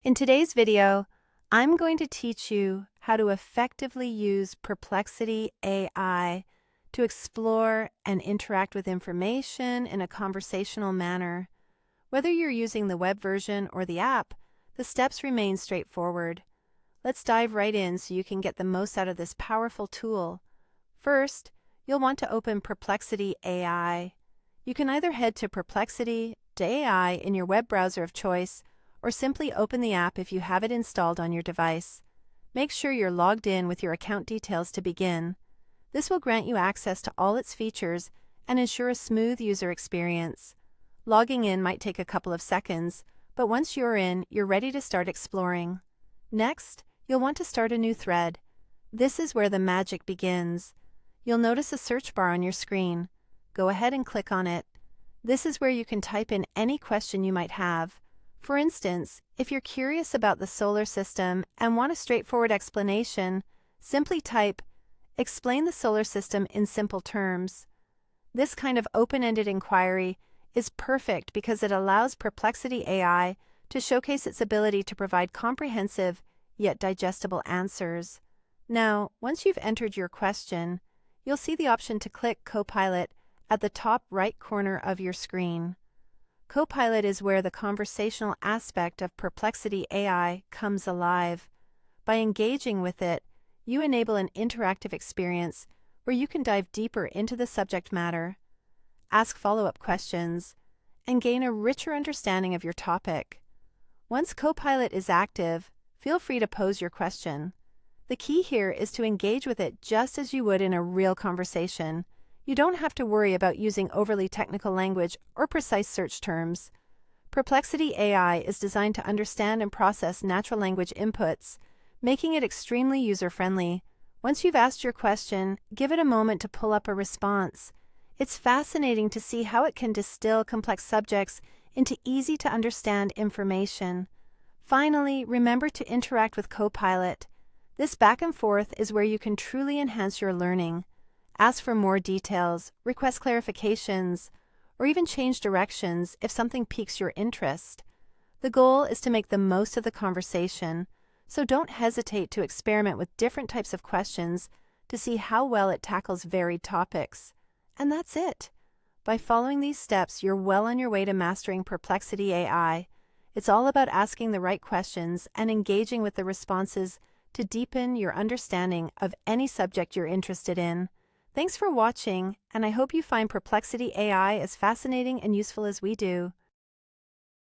In today's video, I'm going to teach you how to effectively use Perplexity AI to explore and interact with information in a conversational manner. Whether you're using the web version or the app, the steps remain straightforward. Let's dive right in so you can get the most out of this powerful tool. First, you'll want to open Perplexity AI. You can either head to perplexity.ai in your web browser of choice, or simply open the app if you have it installed on your device. Make sure you're logged in with your account details to begin. This will grant you access to all its features and ensure a smooth user experience. Logging in might take a couple of seconds, but once you're in, you're ready to start exploring. Next, you'll want to start a new thread. This is where the magic begins. You'll notice a search bar on your screen. Go ahead and click on it. This is where you can type in any question you might have. For instance, if you're curious about the solar system and want a straightforward explanation, simply type, "Explain the solar system in simple terms." This kind of open-ended inquiry is perfect because it allows Perplexity AI to showcase its ability to provide comprehensive yet digestible answers. Now, once you've entered your question, you'll see the option to click Copilot at the top right corner of your screen. Copilot is where the conversational aspect of Perplexity AI comes alive. By engaging with it, you enable an interactive experience where you can dive deeper into the subject matter, ask follow-up questions, and gain a richer understanding of your topic. Once Copilot is active, feel free to pose your question. The key here is to engage with it just as you would in a real conversation. You don't have to worry about using overly technical language or precise search terms. Perplexity AI is designed to understand and process natural language inputs, making it extremely user-friendly. Once you've asked your question, give it a moment to pull up a response. It's fascinating to see how it can distill complex subjects into easy-to-understand information. Finally, remember to interact with Copilot. This back and forth is where you can truly enhance your learning. Ask for more details, request clarifications, or even change directions if something piques your interest. The goal is to make the most of the conversation, so don't hesitate to experiment with different types of questions to see how well it tackles varied topics. And that's it. By following these steps, you're well on your way to mastering Perplexity AI. It's all about asking the right questions and engaging with the responses to deepen your understanding of any subject you're interested in. Thanks for watching, and I hope you find Perplexity AI as fascinating and useful as we do.